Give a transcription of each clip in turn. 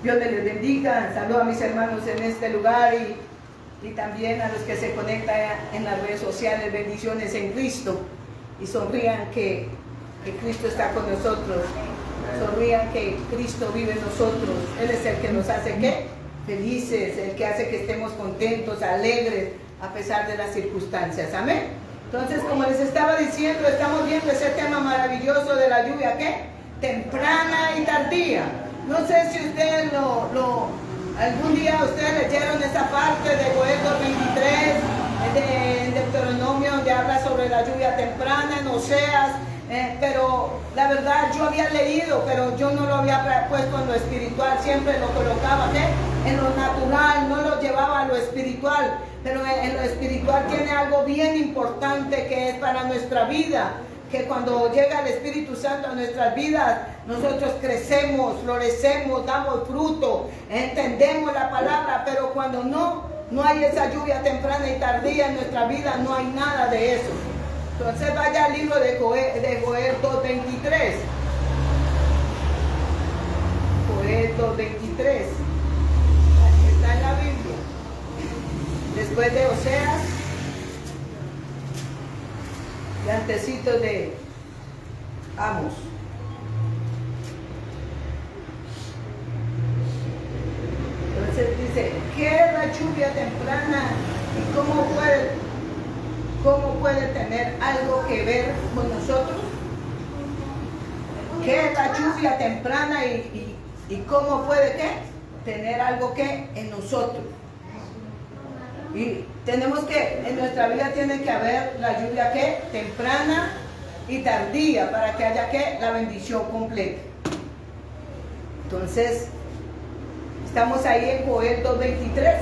Dios les bendiga. Saludo a mis hermanos en este lugar y también a los que se conectan en las redes sociales. Bendiciones en Cristo. Y sonrían que Cristo está con nosotros. Sonrían que Cristo vive en nosotros. Él es el que nos hace ¿qué? Felices, el que hace que estemos contentos, alegres, a pesar de las circunstancias. Amén. Entonces, como les estaba diciendo, estamos viendo ese tema maravilloso de la lluvia, ¿qué? Temprana y tardía. No sé si ustedes algún día ustedes leyeron esa parte de Joel 2:23, de Deuteronomio, donde habla sobre la lluvia temprana, en Oseas, pero la verdad yo había leído, pero yo no lo había puesto en lo espiritual, siempre lo colocaba ¿qué? En lo natural, no lo llevaba a lo espiritual, pero en lo espiritual tiene algo bien importante que es para nuestra vida, que cuando llega el Espíritu Santo a nuestras vidas, nosotros crecemos, florecemos, damos fruto, entendemos la palabra, pero cuando no hay esa lluvia temprana y tardía en nuestra vida, no hay nada de eso. Entonces vaya al libro de Joel 2:23. Joel 2:23. Aquí está en la Biblia. Después de Oseas, y antecito de Amos. Entonces dice, ¿qué es la lluvia temprana y cómo puede tener algo que ver con nosotros? ¿Qué es la lluvia temprana y cómo puede ¿qué? Tener algo que en nosotros? Y tenemos que, en nuestra vida tiene que haber la lluvia ¿qué? Temprana y tardía para que haya ¿qué? La bendición completa. Entonces, estamos ahí en Joel 2:23.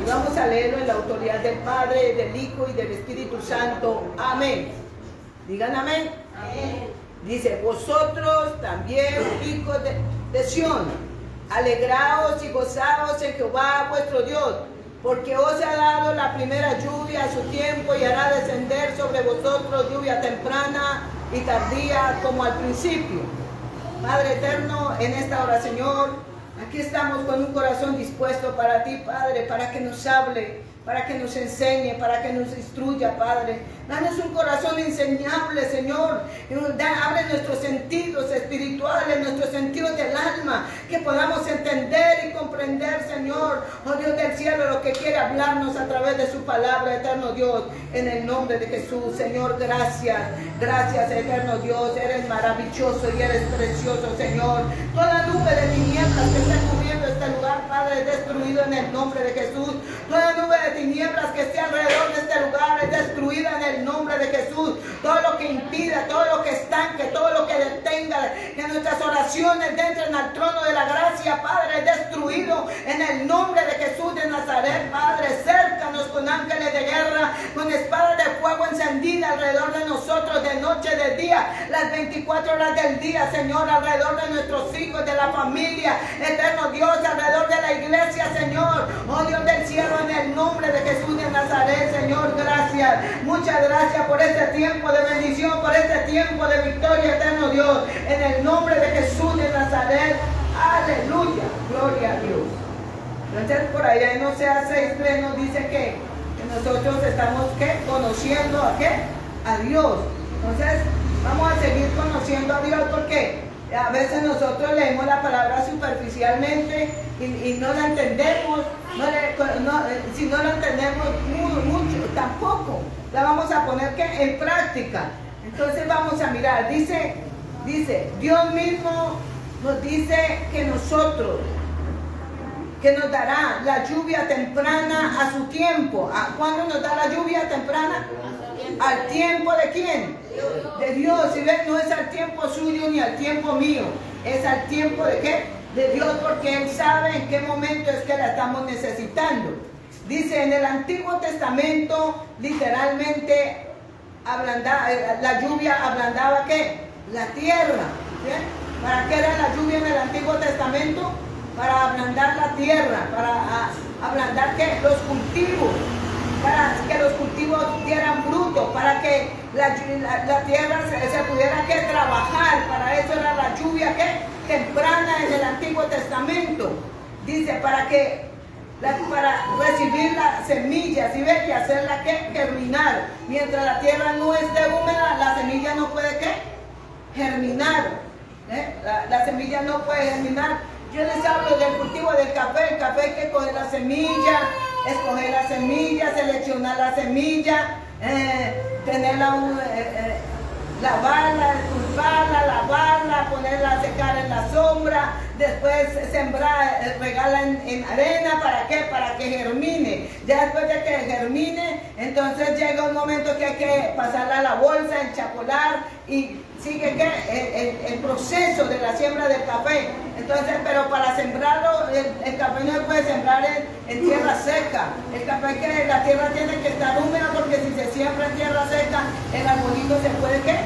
Y vamos a leerlo en la autoridad del Padre, del Hijo y del Espíritu Santo. Amén. Digan amén. Amén. Dice, vosotros también, hijos de Sión, alegraos y gozaos en Jehová vuestro Dios, porque os ha dado la primera lluvia a su tiempo y hará descender sobre vosotros lluvia temprana y tardía como al principio. Padre eterno, en esta hora, Señor, aquí estamos con un corazón dispuesto para ti, Padre, para que nos hable, para que nos enseñe, para que nos instruya, Padre. Danos un corazón enseñable, Señor. Abre nuestros sentidos espirituales, nuestros sentidos del alma, que podamos entender y comprender, Señor, oh Dios del cielo, lo que quiere hablarnos a través de su palabra, eterno Dios, en el nombre de Jesús. Señor, gracias. Gracias, eterno Dios. Eres maravilloso y eres precioso, Señor. Toda nube de tinieblas que está cubriendo este lugar, Padre, es destruido en el nombre de Jesús. Toda nube de tinieblas que esté alrededor de este lugar es destruida en el nombre de Jesús. Todo lo que impida, todo lo que estanque, todo lo que detenga que nuestras oraciones entren al trono de la gracia, Padre, es destruido en el nombre de Jesús de Nazaret, Padre. Cércanos con ángeles de guerra, con espadas de fuego encendidas alrededor de nosotros, de noche, de día, las 24 horas del día, Señor, alrededor de nuestros hijos, de la familia, eterno Dios, alrededor de la iglesia, Señor, oh Dios del cielo, en el nombre de Jesús de Nazaret, Señor, gracias, muchas gracias por este tiempo de bendición, por este tiempo de victoria, eterno Dios, en el nombre de Jesús de Nazaret, aleluya, gloria a Dios. Entonces por allá en Oseas 6:3 nos dice que nosotros estamos ¿qué? Conociendo ¿a qué? A Dios. Entonces vamos a seguir conociendo a Dios, porque a veces nosotros leemos la palabra superficialmente y no la entendemos, si no la entendemos mucho, tampoco la vamos a poner ¿qué? En práctica. Entonces vamos a mirar, dice, Dios mismo nos dice que nosotros, que nos dará la lluvia temprana a su tiempo. ¿Cuándo nos da la lluvia temprana? ¿Al tiempo de quién? De Dios. Si ven, no es al tiempo suyo ni al tiempo mío, es al tiempo de ¿qué? De Dios, porque Él sabe en qué momento es que la estamos necesitando. Dice, en el Antiguo Testamento, literalmente, la lluvia ablandaba ¿qué? La tierra. ¿Bien? ¿Para qué era la lluvia en el Antiguo Testamento? Para ablandar la tierra, para ablandar ¿qué? Los cultivos, para que los cultivos dieran fruto, para que la tierra se pudiera ¿qué? Trabajar. Para eso era la lluvia ¿qué? Temprana dice, para recibir la semilla, ¿sí ves? Y hacerla ¿qué? Germinar. Mientras la tierra no esté húmeda, la semilla no puede ¿qué? Germinar. La semilla no puede germinar. Yo les hablo del cultivo del café. El café hay que coger la semilla, escoger la semilla, seleccionar la semilla, tenerla, lavarla, cultivarla, lavarla, ponerla a secar en la sombra, después sembrar, regarla en arena. ¿Para qué? Para que germine. Ya después de que germine, entonces llega un momento que hay que pasarla a la bolsa, enchapolar y sigue el proceso de la siembra del café. Entonces, pero para sembrarlo, el café no se puede sembrar en tierra seca. El café, que la tierra tiene que estar húmeda, porque si se siembra en tierra seca, el arbolito se puede ¿qué?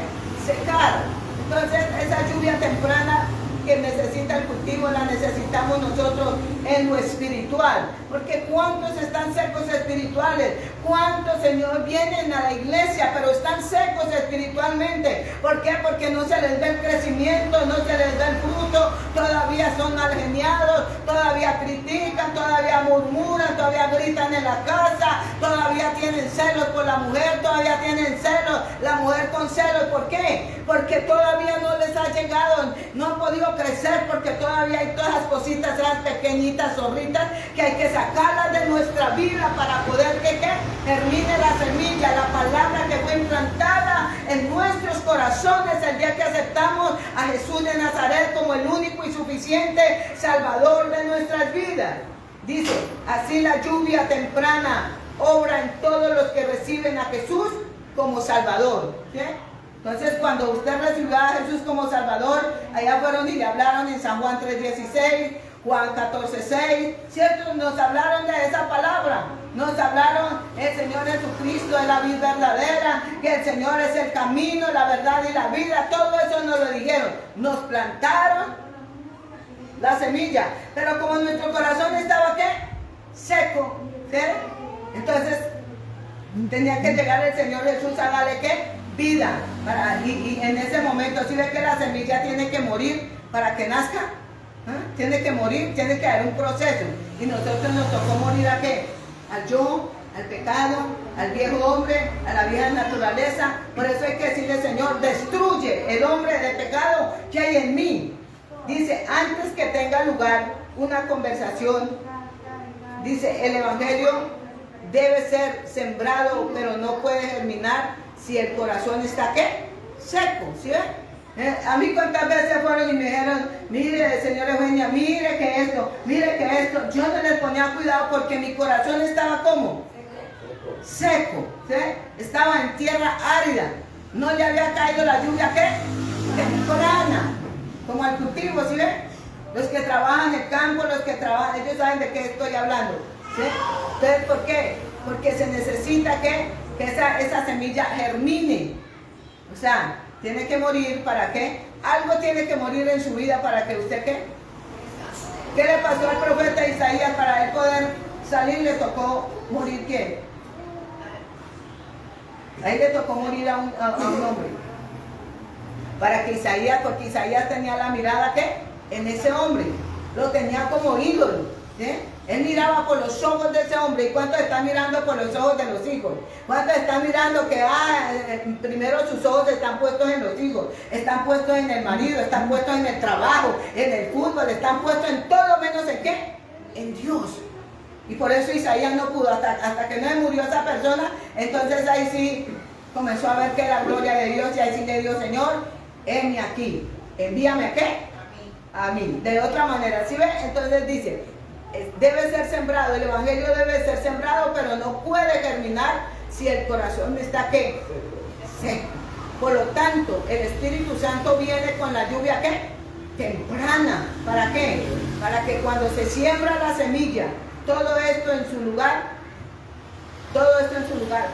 Secar. Entonces, esa lluvia temprana que necesita el cultivo, la necesitamos nosotros en lo espiritual. Porque ¿cuántos están secos espirituales? ¿Cuántos, Señor, vienen a la iglesia pero están secos espiritualmente? ¿Por qué? Porque no se les ve el crecimiento, no se les ve el fruto, todavía son mal geniados, todavía critican, todavía murmuran, todavía gritan en la casa, todavía tienen celos por la mujer, todavía tienen celos, la mujer con celos. ¿Por qué? Porque todavía no les ha llegado, no han podido crecer, porque todavía hay todas las cositas, esas pequeñitas zorritas que hay que sacarlas de nuestra vida para poder que germine la semilla, la palabra que fue implantada en nuestros corazones el día que aceptamos a Jesús de Nazaret como el único y suficiente Salvador de nuestras vidas. Dice, así la lluvia temprana obra en todos los que reciben a Jesús como Salvador. ¿Sí? Entonces, cuando usted recibió a Jesús como Salvador, allá fueron y le hablaron en San Juan 3:16, Juan 14:6, ¿cierto? Nos hablaron de esa palabra. Nos hablaron, el Señor Jesucristo es la vida verdadera, que el Señor es el camino, la verdad y la vida. Todo eso nos lo dijeron. Nos plantaron la semilla, pero como nuestro corazón estaba ¿qué? Seco, ¿sí? Entonces tenía que llegar el Señor Jesús a darle ¿qué? Vida. Y en ese momento, si ve que la semilla tiene que morir para que nazca, tiene que morir, tiene que haber un proceso. Y nosotros nos tocó morir ¿a qué? Al yo, al pecado, al viejo hombre, a la vieja naturaleza. Por eso hay que decirle, Señor, destruye el hombre de pecado que hay en mí. Dice, antes que tenga lugar una conversación, dice, el evangelio debe ser sembrado, pero no puede germinar si el corazón está ¿qué? Seco, ¿sí ve? A mí cuántas veces fueron y me dijeron, mire, señor Eugenia, mire que esto, mire que esto. Yo no les ponía cuidado porque mi corazón estaba ¿cómo? Seco, ¿sí? Estaba en tierra árida. No le había caído la lluvia ¿qué? Temprana, como al cultivo, ¿sí ve? Los que trabajan en el campo, los que trabajan, ellos saben de qué estoy hablando, ¿sí? Entonces, ¿por qué? Porque se necesita que esa semilla germine. O sea, tiene que morir para qué. Algo tiene que morir en su vida para que usted ¿qué? ¿Qué le pasó al profeta Isaías? Para él poder salir le tocó morir ¿quién? Ahí le tocó morir a un hombre. Para que Isaías, porque Isaías tenía la mirada ¿qué? En ese hombre. Lo tenía como ídolo. ¿Sí? Él miraba por los ojos de ese hombre. ¿Y cuántos están mirando por los ojos de los hijos? ¿Cuántos están mirando que primero sus ojos están puestos en los hijos? Están puestos en el marido, están puestos en el trabajo, en el fútbol, están puestos en todo menos en ¿qué? En Dios. Y por eso Isaías no pudo, hasta que no murió esa persona. Entonces ahí sí comenzó a ver que la gloria de Dios, y ahí sí le dijo, Señor, heme aquí, envíame ¿a qué? A mí. De otra manera, ¿sí ve? Entonces dice, debe ser sembrado, el evangelio debe ser sembrado, pero no puede germinar si el corazón está ¿qué? Seco. Por lo tanto, el Espíritu Santo viene con la lluvia ¿qué? Temprana. ¿Para qué? Para que cuando se siembra la semilla, todo esto en su lugar,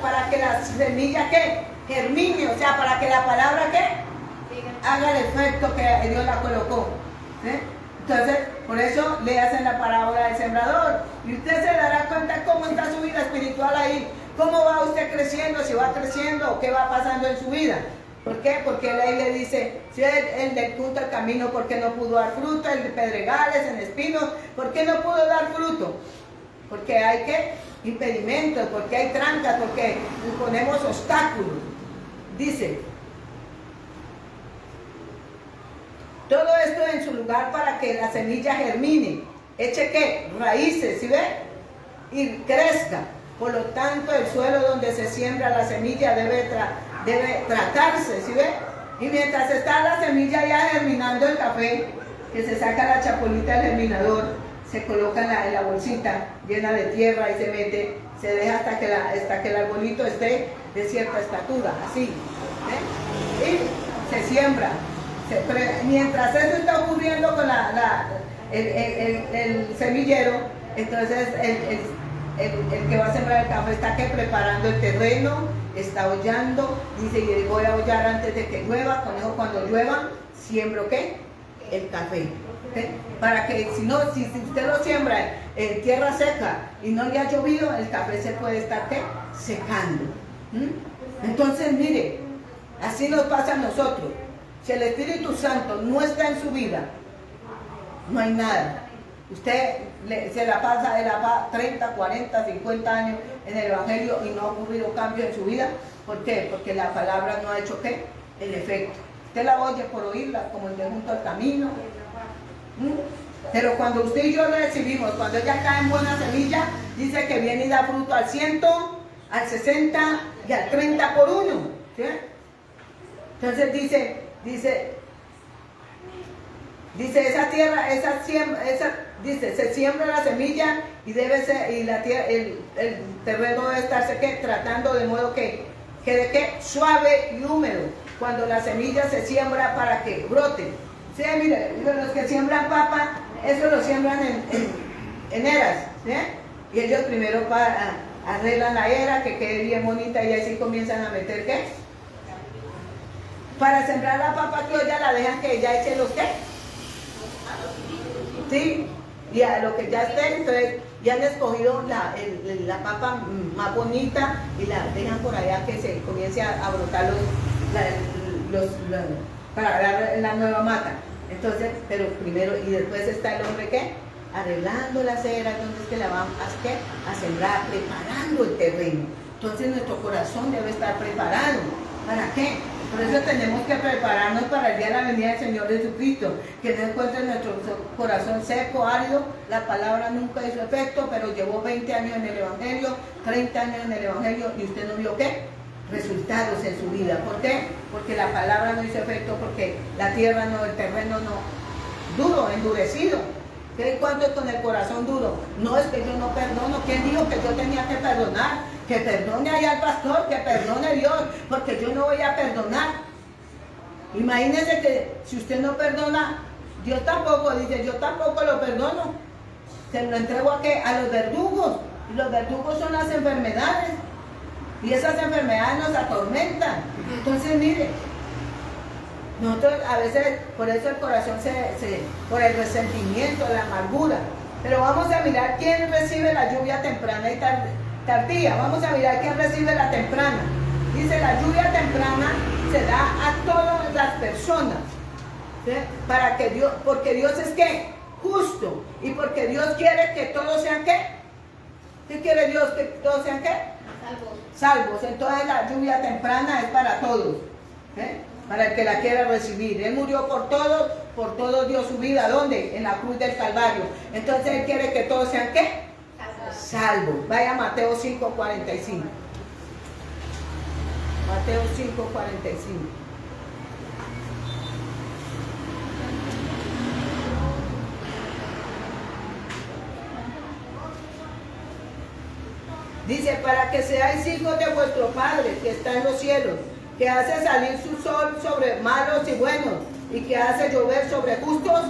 para que la semilla ¿qué? Germine, o sea, para que la palabra ¿qué? Haga el efecto que Dios la colocó. ¿Sí? Entonces, por eso le hacen la parábola del sembrador. Y usted se dará cuenta cómo está su vida espiritual ahí. Cómo va usted creciendo, si va creciendo o qué va pasando en su vida. ¿Por qué? Porque ahí le dice, si el del junto al camino, ¿por qué no pudo dar fruto? El de pedregales, en espinos, ¿por qué no pudo dar fruto? Porque hay que impedimentos, porque hay trancas, porque ponemos obstáculos. Dice, todo esto en su lugar para que la semilla germine, eche ¿qué? Raíces, ¿sí ve? Y crezca. Por lo tanto, el suelo donde se siembra la semilla debe tratarse, ¿sí ve? Y mientras está la semilla ya germinando el café, que se saca la chapulita del germinador, se coloca en la bolsita llena de tierra y se mete, se deja hasta que el arbolito esté de cierta estatura, así. Y se siembra. Mientras eso está ocurriendo con el semillero, entonces el que va a sembrar el café está que preparando el terreno, está hollando, dice, y voy a hollar antes de que llueva, con eso cuando llueva, siembro ¿qué? El café. ¿Sí? Para que si usted lo siembra en tierra seca y no le ha llovido, el café se puede estar ¿qué? Secando. Entonces mire, así nos pasa a nosotros. Si el Espíritu Santo no está en su vida, no hay nada. Usted se la pasa 30, 40, 50 años en el Evangelio y no ha ocurrido cambio en su vida. ¿Por qué? Porque la palabra no ha hecho ¿qué? El efecto. Usted la oye por oírla, como el de junto al camino. Pero cuando usted y yo recibimos, cuando ella cae en buena semilla, dice que viene y da fruto al 100, al 60 y al 30 por uno. ¿Sí? Entonces dice esa tierra, dice, se siembra la semilla y debe ser, y la tierra, el terreno debe estarse ¿qué? Tratando de modo que quede ¿qué? Suave y húmedo. Cuando la semilla se siembra para que brote. Sí, mire, los que siembran papa, eso lo siembran en eras, ¿sí? Y ellos primero arreglan la era, que quede bien bonita, y así comienzan a meter ¿qué? Para sembrar la papa criolla la dejan que ella eche los ¿qué? Sí, y a lo que ya esté, entonces ya han escogido la papa más bonita y la dejan por allá que se comience a brotar para dar la nueva mata. Entonces, pero primero, y después está el hombre ¿qué? Arreglando la cera, entonces que la van a sembrar, preparando el terreno. Entonces nuestro corazón debe estar preparado. ¿Para qué? Por eso tenemos que prepararnos para el día de la venida del Señor Jesucristo, que no encuentre nuestro corazón seco, árido. La palabra nunca hizo efecto, pero llevó 20 años en el Evangelio, 30 años en el Evangelio, y usted no vio ¿qué? Resultados en su vida. ¿Por qué? Porque la palabra no hizo efecto, porque la tierra no, el terreno no, duro, endurecido. ¿Qué cuánto con el corazón duro? No, es que yo no perdono. ¿Quién dijo que yo tenía que perdonar? Que perdone allá al pastor, que perdone Dios, porque yo no voy a perdonar. Imagínense que si usted no perdona, Dios tampoco, dice, yo tampoco lo perdono. Se lo entrego ¿a qué? A los verdugos. Y los verdugos son las enfermedades. Y esas enfermedades nos atormentan. Entonces, mire, nosotros a veces, por eso el corazón por el resentimiento, la amargura. Pero vamos a mirar quién recibe la lluvia temprana y tardía. Vamos a mirar quién recibe la temprana. Dice, la lluvia temprana se da a todas las personas. ¿Sí? Para que Dios, porque Dios es ¿qué? Justo. Y porque Dios quiere que todos sean ¿qué? ¿Qué quiere Dios? Que todos sean ¿qué? Salvos. Entonces la lluvia temprana es para todos. Para el que la quiera recibir. Él murió por todos dio su vida. ¿Dónde? En la cruz del Calvario. Entonces Él quiere que todos sean ¿qué? Salvos. Vaya a Mateo 5:45. Mateo 5:45. Dice, para que seáis hijos de vuestro Padre que está en los cielos, que hace salir su sol sobre malos y buenos, y que hace llover sobre justos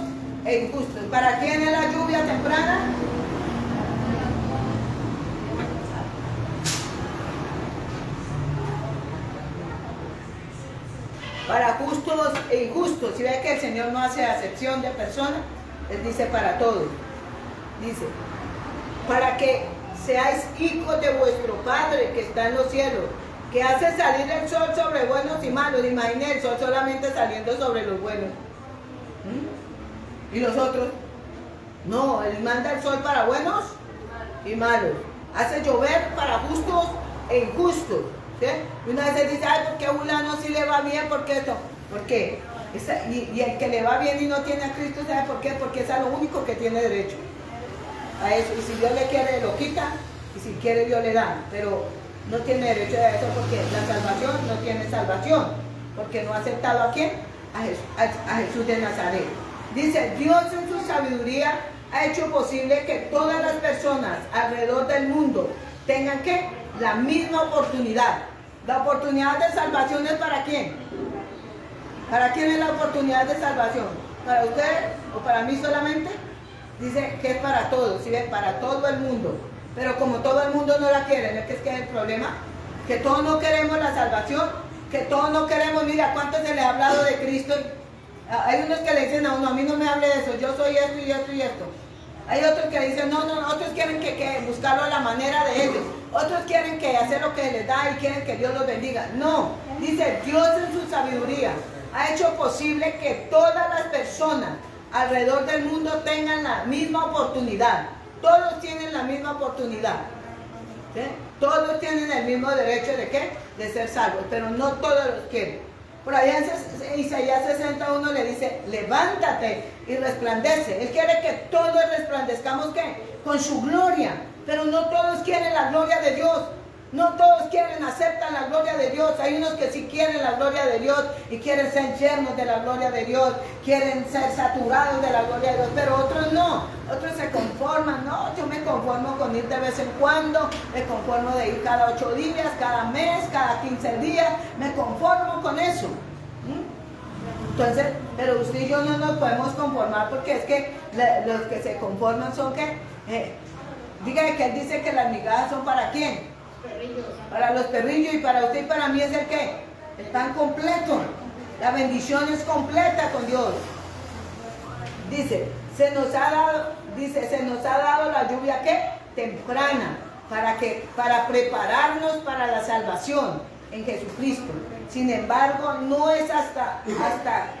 e injustos. ¿Para quién es la lluvia temprana? Para justos e injustos. Si ve que el Señor no hace acepción de personas, Él dice para todos. Dice, para que seáis hijos de vuestro Padre que está en los cielos, que hace salir el sol sobre buenos y malos. Imaginen el sol solamente saliendo sobre los buenos. ¿Y los otros? No, él manda el sol para buenos y malos. Hace llover para justos e injustos. ¿Sí? Y una vez dice, ay, ¿por qué a fulano sí le va bien? ¿Por qué esto? ¿Por qué? Y el que le va bien y no tiene a Cristo, ¿sabe por qué? Porque es a lo único que tiene derecho. A eso. Y si Dios le quiere, lo quita. Y si quiere, Dios le da. Pero no tiene derecho a eso porque la salvación no tiene salvación. Porque no ha aceptado a quién? A Jesús de Nazaret. Dice, Dios en su sabiduría ha hecho posible que todas las personas alrededor del mundo tengan ¿qué? La misma oportunidad. La oportunidad de salvación es ¿para quién? ¿Para quién es la oportunidad de salvación? ¿Para usted o para mí solamente? Dice que es para todos, ¿sí ven? Para todo el mundo. Pero como todo el mundo no la quiere, ¿no? ¿Qué es que es el problema? Que todos no queremos la salvación, que todos no queremos, mira, ¿cuánto se le ha hablado de Cristo? Hay unos que le dicen a uno, a mí no me hable de eso, yo soy esto y esto y esto. Hay otros que dicen, no, otros quieren que buscarlo a la manera de ellos. Otros quieren que hacer lo que les da y quieren que Dios los bendiga. No, dice, Dios en su sabiduría ha hecho posible que todas las personas alrededor del mundo tengan la misma oportunidad. Todos tienen la misma oportunidad. ¿Sí? Todos tienen el mismo derecho de ¿qué? De ser salvos, pero no todos los quieren. Por allá en Isaías 61 le dice, levántate y resplandece. Él quiere que todos resplandezcamos ¿qué? Con su gloria. Pero no todos quieren la gloria de Dios. No todos aceptan la gloria de Dios. Hay unos que sí quieren la gloria de Dios y quieren ser llenos de la gloria de Dios. Quieren ser saturados de la gloria de Dios. Pero otros no. Otros se conforman. No, yo me conformo con ir de vez en cuando. Me conformo de ir cada 8 días, cada mes, cada 15 días. Me conformo con eso. Entonces, pero usted y yo no nos podemos conformar porque es que los que se conforman son que... dígame que él dice que las migajas son ¿para quién? Perrillos. Para los perrillos y para usted y para mí es el ¿qué? El pan completo. La bendición es completa con Dios. Dice, se nos ha dado la lluvia ¿qué? Temprana para prepararnos para la salvación en Jesucristo. Sin embargo, no es hasta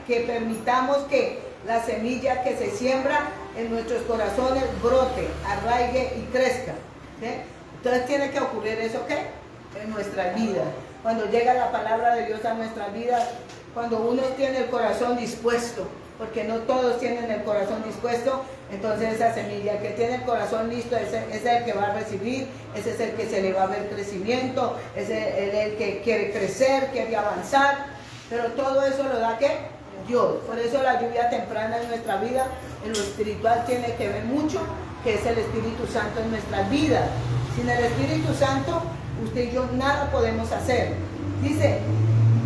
que permitamos que la semilla que se siembra en nuestros corazones brote, arraigue y crezca. ¿Sí? Entonces tiene que ocurrir eso ¿qué? En nuestras vidas. Cuando llega la palabra de Dios a nuestras vidas, cuando uno tiene el corazón dispuesto, porque no todos tienen el corazón dispuesto, entonces esa semilla, el que tiene el corazón listo, ese es el que va a recibir, ese es el que se le va a ver crecimiento, ese es el que quiere crecer, quiere avanzar, pero todo eso lo da ¿qué? Dios. Por eso la lluvia temprana en nuestra vida, en lo espiritual, tiene que ver mucho, que es el Espíritu Santo en nuestras vidas. Sin el Espíritu Santo, usted y yo nada podemos hacer. Dice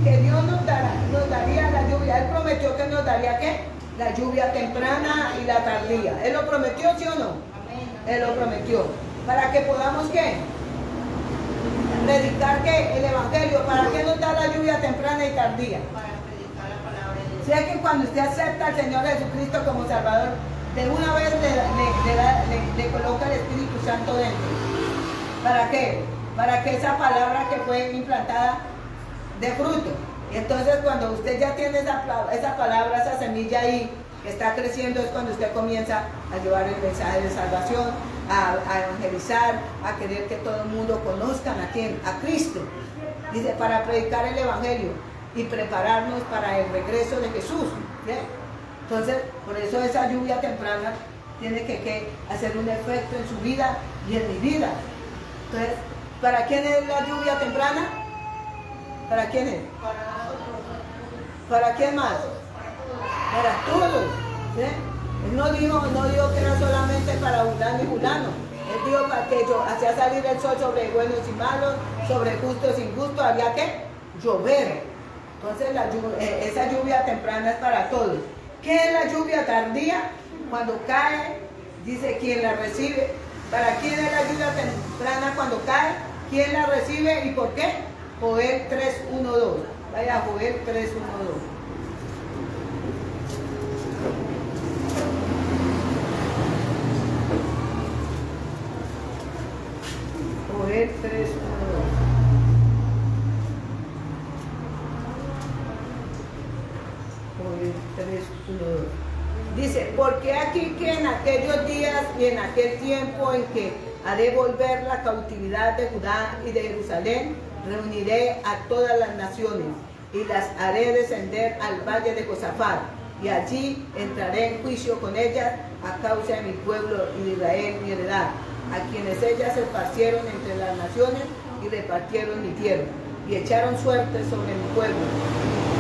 que Dios nos daría la lluvia. Él prometió que nos daría ¿qué? La lluvia temprana y la tardía. ¿Él lo prometió, sí o no? Amén. Él lo prometió. Para que podamos ¿qué? Predicar ¿qué? El Evangelio. ¿Para qué nos da la lluvia temprana y tardía? Para predicar la palabra de Dios. Sea que cuando usted acepta al Señor Jesucristo como Salvador, de una vez le coloca el Espíritu Santo dentro. ¿Para qué? Para que esa palabra que fue implantada dé fruto. Y entonces cuando usted ya tiene esa palabra, esa semilla ahí, que está creciendo, es cuando usted comienza a llevar el mensaje de salvación, a evangelizar, a querer que todo el mundo conozcan a quién, a Cristo. Dice, para predicar el Evangelio y prepararnos para el regreso de Jesús. ¿Sí? Entonces, por eso esa lluvia temprana tiene que hacer un efecto en su vida y en mi vida. Entonces, ¿para quién es la lluvia temprana? ¿Para quién es? ¿Para quién más? Para todos. ¿Sí? Él no dijo que era solamente para fulano y fulano. Él dijo para que yo hacía salir el sol sobre buenos y malos, sobre justos y injustos, había que llover. Entonces esa lluvia temprana es para todos. ¿Qué es la lluvia tardía? Cuando cae, dice quién la recibe. ¿Para quién es la lluvia temprana cuando cae? ¿Quién la recibe y por qué? Joel 3:1-2. Vaya, Joel 3:1-2. Joel 3:1-2. Dice, porque aquí que en aquellos días y en aquel tiempo en que haré volver la cautividad de Judá y de Jerusalén, reuniré a todas las naciones y las haré descender al valle de Josafat, y allí entraré en juicio con ellas a causa de mi pueblo y de Israel, mi heredad, a quienes ellas se esparcieron entre las naciones y repartieron mi tierra, y echaron suerte sobre mi pueblo,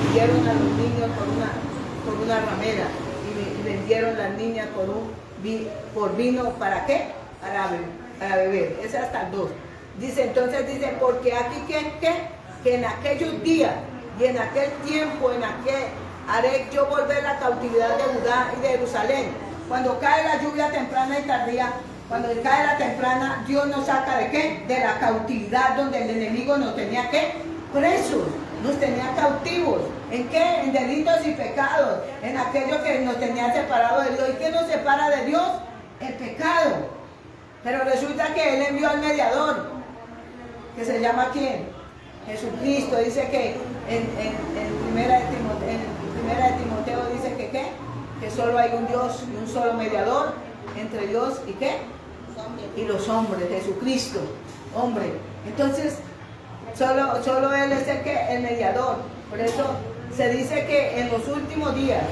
y dieron a los niños por una ramera, y vendieron las niñas por vino, ¿para qué? Para beber. Es hasta el 2. Dice, entonces dice, porque aquí que en aquellos días y en aquel tiempo, haré yo volver la cautividad de Judá y de Jerusalén. Cuando cae la lluvia temprana y tardía, cuando cae la temprana, Dios nos saca ¿de qué? De la cautividad donde el enemigo nos tenía ¿qué? Presos, nos tenía cautivos. ¿En qué? En delitos y pecados, en aquello que nos tenía separados de Dios. ¿Y qué nos separa de Dios? El pecado. Pero resulta que Él envió al mediador, que se llama ¿quién? Jesucristo. Dice que en primera de Timoteo dice que ¿qué? Que solo hay un Dios y un solo mediador entre Dios y ¿qué? Y los hombres, Jesucristo, hombre. Entonces, solo Él es el mediador. Por eso se dice que en los últimos días,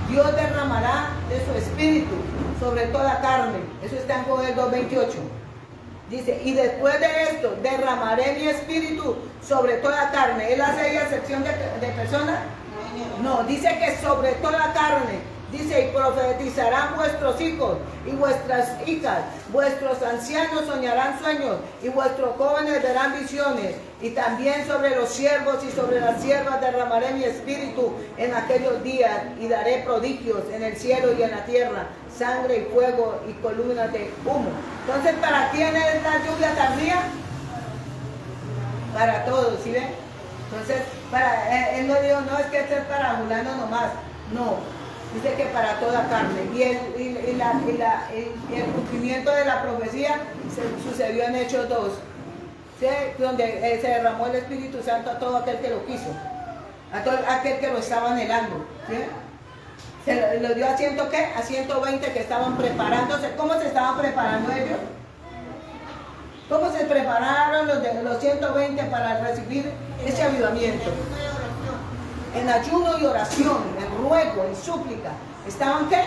Dios derramará de su espíritu sobre toda carne. Eso está en Joel 2:28. Dice, y después de esto, derramaré mi espíritu sobre toda carne. ¿Él hace ahí excepción de personas? No, dice que sobre toda carne. Dice, y profetizarán vuestros hijos y vuestras hijas, vuestros ancianos soñarán sueños y vuestros jóvenes verán visiones. Y también sobre los siervos y sobre las siervas derramaré mi espíritu en aquellos días y daré prodigios en el cielo y en la tierra, sangre y fuego y columnas de humo. Entonces, ¿para quién es la lluvia tardía? Para todos, ¿sí ven? Entonces, él no dijo, no, es que esto es para fulano nomás. No. Dice que para toda carne. Y el cumplimiento de la profecía sucedió en Hechos 2, ¿sí? Donde se derramó el Espíritu Santo a todo aquel que lo quiso, a todo aquel que lo estaba anhelando, ¿sí? Se lo dio a ¿qué? A 120 que estaban preparándose. ¿Cómo se estaban preparando ellos? ¿Cómo se prepararon los 120 para recibir ese avivamiento? En ayuno y oración, en ruego, en súplica. ¿Estaban qué?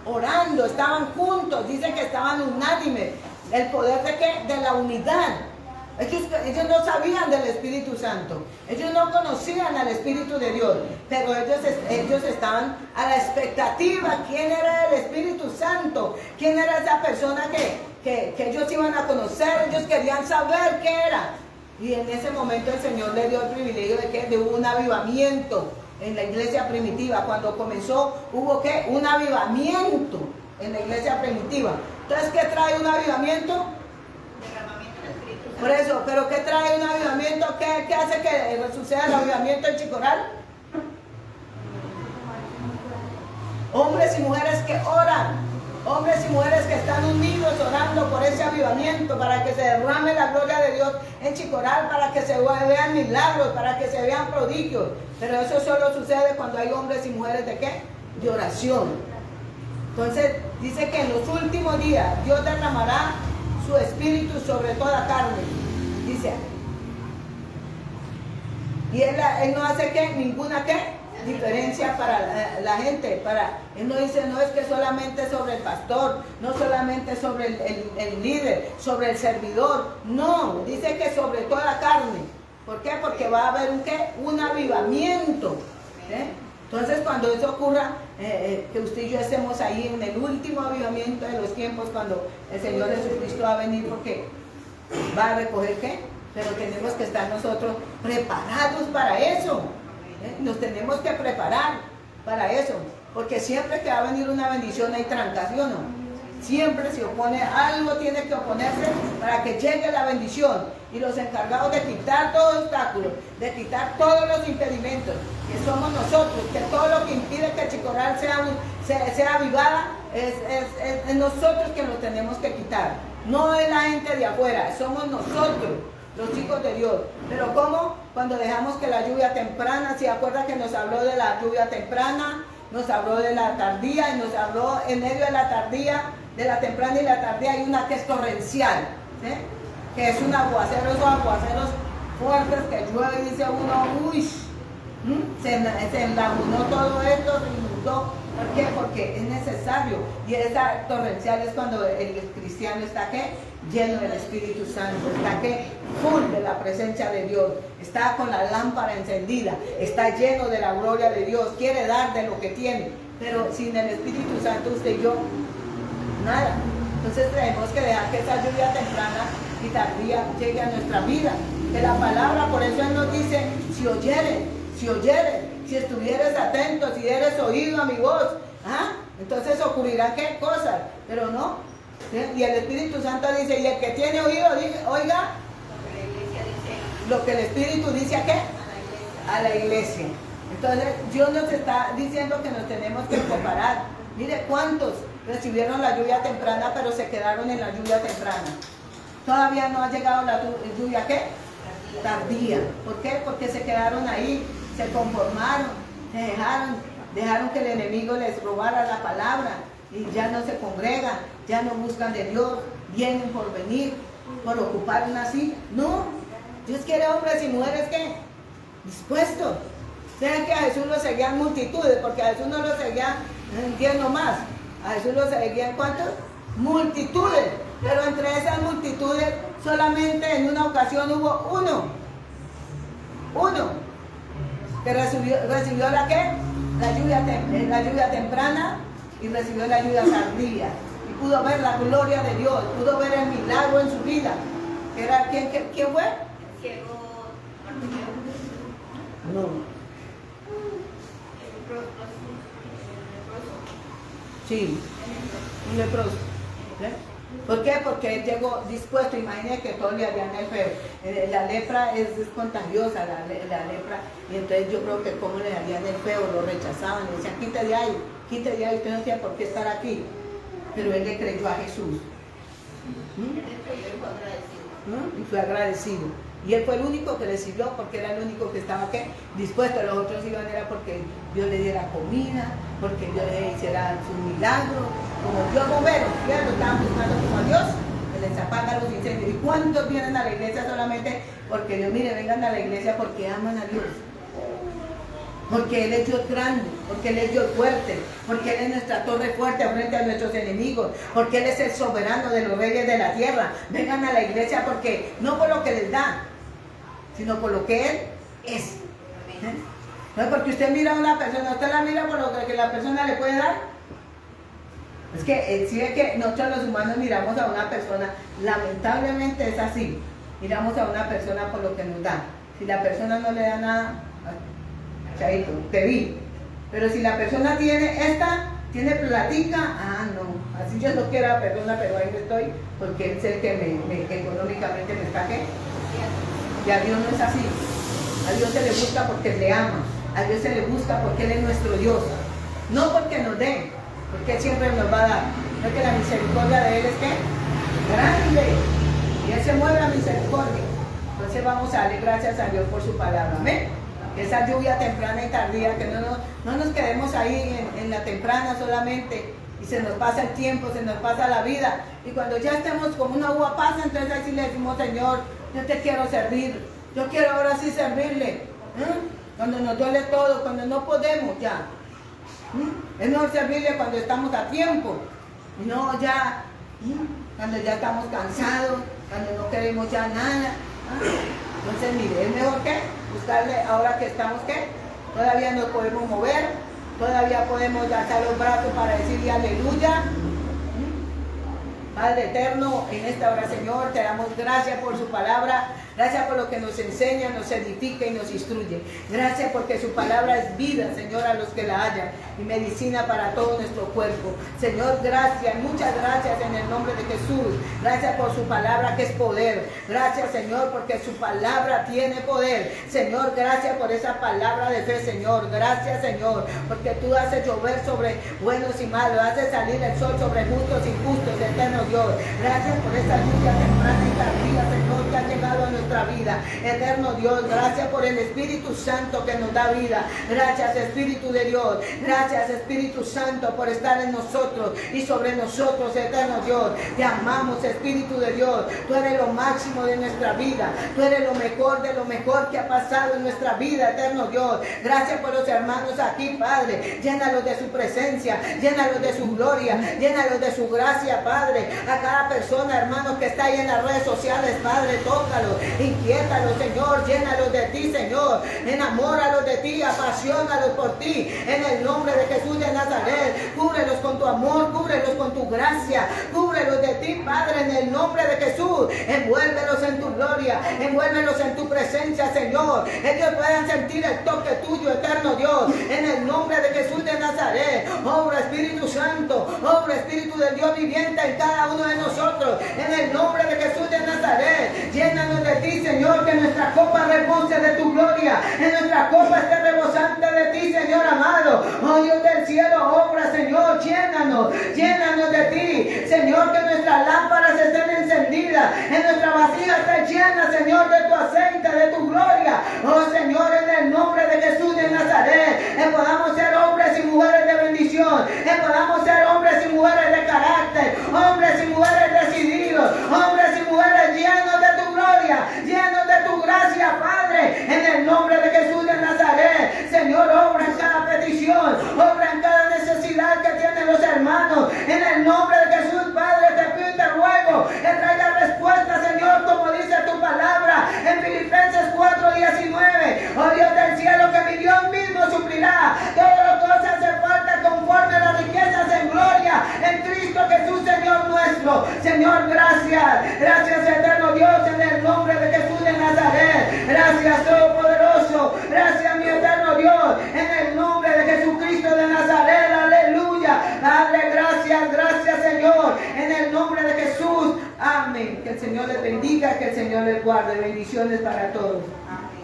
Orando, estaban juntos. Dice que estaban unánimes. ¿El poder de qué? De la unidad. Ellos no sabían del Espíritu Santo. Ellos no conocían al Espíritu de Dios. Pero ellos estaban a la expectativa. ¿Quién era el Espíritu Santo? ¿Quién era esa persona que ellos iban a conocer? Ellos querían saber qué era. Y en ese momento el Señor le dio el privilegio de un avivamiento en la iglesia primitiva. Cuando comenzó, hubo ¿qué? Un avivamiento en la iglesia primitiva. Entonces, ¿qué trae un avivamiento? Derramamiento del Espíritu Santo. Por eso, ¿pero qué trae un avivamiento? ¿Qué hace que suceda el avivamiento en Chicoral? Hombres y mujeres que oran. Hombres y mujeres que están unidos orando por ese avivamiento, para que se derrame la gloria de Dios en Chicoral, para que se vean milagros, para que se vean prodigios. Pero eso solo sucede cuando hay hombres y mujeres ¿de qué? De oración. Entonces dice que en los últimos días Dios derramará su espíritu sobre toda carne. Dice. Y él no hace ¿qué? Ninguna ¿qué? Diferencia para la gente. Él no dice, no es que solamente sobre el pastor, no solamente sobre el líder, sobre el servidor. No, dice que sobre toda carne. ¿Por qué? Porque va a haber un avivamiento. Entonces, cuando eso ocurra, que usted y yo estemos ahí en el último avivamiento de los tiempos, cuando el Señor Jesucristo va a venir, porque va a recoger ¿qué? Pero tenemos que estar nosotros preparados para eso. Nos tenemos que preparar para eso, porque siempre que va a venir una bendición hay trancación, ¿no? Siempre se opone, algo tiene que oponerse para que llegue la bendición. Y los encargados de quitar todo obstáculo, de quitar todos los impedimentos, que somos nosotros, que todo lo que impide que Chicoral sea avivada, es nosotros que lo tenemos que quitar. No es la gente de afuera, somos nosotros, los hijos de Dios. Pero ¿cómo? Cuando dejamos que la lluvia temprana, ¿se acuerda que nos habló de la lluvia temprana nos habló de la tardía y nos habló en medio de la tardía, de la temprana y la tardía hay una que es torrencial, ¿sí? Que es un aguacero, esos aguaceros fuertes que llueve y dice uno, uy, se enlagunó todo esto, se inundó. ¿Por qué? Porque es necesario. Y esa torrencial es cuando el cristiano está ¿qué? Lleno del Espíritu Santo, está ¿qué? Full de la presencia de Dios, está con la lámpara encendida, está lleno de la gloria de Dios, quiere dar de lo que tiene, pero sin el Espíritu Santo usted y yo, nada. Entonces tenemos que dejar que esa lluvia temprana y tardía llegue a nuestra vida. Que la palabra, por eso Él nos dice, si oyeres, si estuvieres atento, si eres oído a mi voz, entonces ocurrirán qué cosas, pero no. ¿Sí? Y el Espíritu Santo dice, y el que tiene oído, oiga lo que el Espíritu dice ¿a qué? A la iglesia. Entonces Dios nos está diciendo que nos tenemos que preparar. Mire cuántos recibieron la lluvia temprana, pero se quedaron en la lluvia temprana. Todavía no ha llegado la lluvia ¿qué? Tardía. ¿Por qué? Porque se quedaron ahí, se conformaron, se dejaron que el enemigo les robara la palabra y ya no se congregan, ya no buscan de Dios, vienen por venir, por ocupar una silla. No, Dios quiere hombres y mujeres ¿qué? Dispuestos. Saben que a Jesús lo seguían multitudes, porque a Jesús no lo seguían 10 nomás, a Jesús lo seguían ¿cuántos? Multitudes, pero entre esas multitudes solamente en una ocasión hubo uno que recibió la ¿qué? La lluvia temprana y recibió la lluvia tardía y pudo ver la gloria de Dios, pudo ver el milagro en su vida. ¿Era quién fue? El ciego Bartimeo. No. El leproso. Sí, un leproso. ¿Sí? ¿Por qué? Porque él llegó dispuesto. Imagínense que todos le harían el feo. La lepra es contagiosa, la lepra. Y entonces yo creo que como le harían el feo, lo rechazaban, le decían, quítate de ahí, usted no tiene por qué estar aquí. Pero él le creyó a Jesús. Y fue agradecido. Y él fue el único que recibió porque era el único que estaba ¿qué? Dispuesto. Los otros iban era porque Dios le diera comida, porque Dios le hiciera su milagro. Como Dios bombero, ya lo estaban buscando como a Dios, que les apaga los incendios. ¿Y cuántos vienen a la iglesia solamente porque Dios, mire, vengan a la iglesia porque aman a Dios? Porque Él es Dios grande, porque Él es Dios fuerte, porque Él es nuestra torre fuerte frente a nuestros enemigos, porque Él es el soberano de los reyes de la tierra. Vengan a la iglesia porque, no por lo que les da, sino por lo que Él es. No es porque usted mira a una persona, usted la mira por lo que la persona le puede dar. Es que si ve que nosotros los humanos miramos a una persona, lamentablemente es así, miramos a una persona por lo que nos da. Si la persona no le da nada, chavito, te vi. Pero si la persona tiene platica, no, así yo no quiero a la persona, pero ahí estoy, porque es el que económicamente me está ¿qué? Y a Dios no es así. A Dios se le busca porque le ama, a Dios se le busca porque Él es nuestro Dios, no porque nos dé, porque Él siempre nos va a dar, porque la misericordia de Él es ¿qué? Grande, y Él se mueve a misericordia. Entonces vamos a darle gracias a Dios por su palabra, amén. Esa lluvia temprana y tardía, que no nos quedemos ahí en la temprana solamente y se nos pasa el tiempo, se nos pasa la vida, y cuando ya estemos como una uva pasa, entonces ahí sí le decimos, Señor, yo te quiero servir, yo quiero ahora sí servirle. Cuando nos duele todo, cuando no podemos ya. Es mejor servirle cuando estamos a tiempo, y no ya cuando ya estamos cansados, cuando no queremos ya nada. Entonces mire, es mejor que buscarle ahora que estamos ¿qué? Todavía nos podemos mover, todavía podemos alzar los brazos para decirle aleluya. Padre eterno, en esta hora, Señor, te damos gracias por su palabra, gracias por lo que nos enseña, nos edifica y nos instruye. Gracias porque su palabra es vida, Señor, a los que la hallan, y medicina para todo nuestro cuerpo. Señor, gracias, muchas gracias en el nombre de Jesús. Gracias por su palabra que es poder. Gracias, Señor, porque su palabra tiene poder. Señor, gracias por esa palabra de fe, Señor. Gracias, Señor, porque tú haces llover sobre buenos y malos, haces salir el sol sobre justos y injustos, eterno Dios. Gracias por esta lluvia temprana y tardía, Señor, que ha llegado a nuestro nuestra vida. Eterno Dios, gracias por el Espíritu Santo que nos da vida. Gracias, Espíritu de Dios. Gracias, Espíritu Santo, por estar en nosotros y sobre nosotros, eterno Dios. Te amamos, Espíritu de Dios. Tú eres lo máximo de nuestra vida. Tú eres lo mejor de lo mejor que ha pasado en nuestra vida, eterno Dios. Gracias por los hermanos aquí, Padre. Llénalos de su presencia, llénalos de su gloria, llénalos de su gracia, Padre. A cada persona, hermano, que está ahí en las redes sociales, Padre, tócalos, inquiétalos, Señor. Llénalos de ti, Señor. Enamóralos de ti, apasionalos por ti. En el nombre de Jesús de Nazaret, cúbrelos con tu amor, cúbrelos con tu gracia, cúbrelos de ti, Padre, en el nombre de Jesús. Envuélvelos en tu gloria, envuélvelos en tu presencia, Señor. Ellos puedan sentir el toque tuyo, eterno Dios, en el nombre de Jesús de Nazaret. Obra, Espíritu Santo, obra, Espíritu del Dios viviente en cada uno de nosotros, en el nombre de Jesús de Nazaret. Llénanos de ti, Señor, que nuestra copa rebose de tu gloria, en nuestra copa esté rebosante de ti, Señor amado. Oh Dios del cielo, obra, Señor, llénanos, llénanos de ti, Señor, que nuestras lámparas estén encendidas, en nuestra vasija esté llena, Señor, de tu aceite, de tu gloria. Oh Señor, en el nombre de Jesús de Nazaret, que podamos ser hombres y mujeres de bendición, que podamos ser hombres y mujeres de carácter, hombres y mujeres decididos, hombres y mujeres llenos de tu gloria, llenos de tu gracia, Padre, en el nombre de Jesús de Nazaret. Señor, obra en cada petición, obra en cada necesidad que tienen los hermanos, en el nombre de Jesús, Padre, te pido y te ruego que traiga respuesta, Señor, como dice tu palabra en Filipenses 4:19. Oh Dios del cielo, que mi Dios mismo suplirá todas las cosas hace falta conforme a las riquezas en gloria en Cristo Jesús, Señor nuestro. Señor, gracias, gracias, eterno Dios, en el nombre de Jesús de Nazaret. Gracias, Todopoderoso, gracias, mi eterno Dios, en el nombre de Jesucristo de Nazaret. Aleluya, Padre, gracias, gracias, Señor, en el nombre de Jesús. Amén. Que el Señor les bendiga, que el Señor les guarde. Bendiciones para todos. Amén.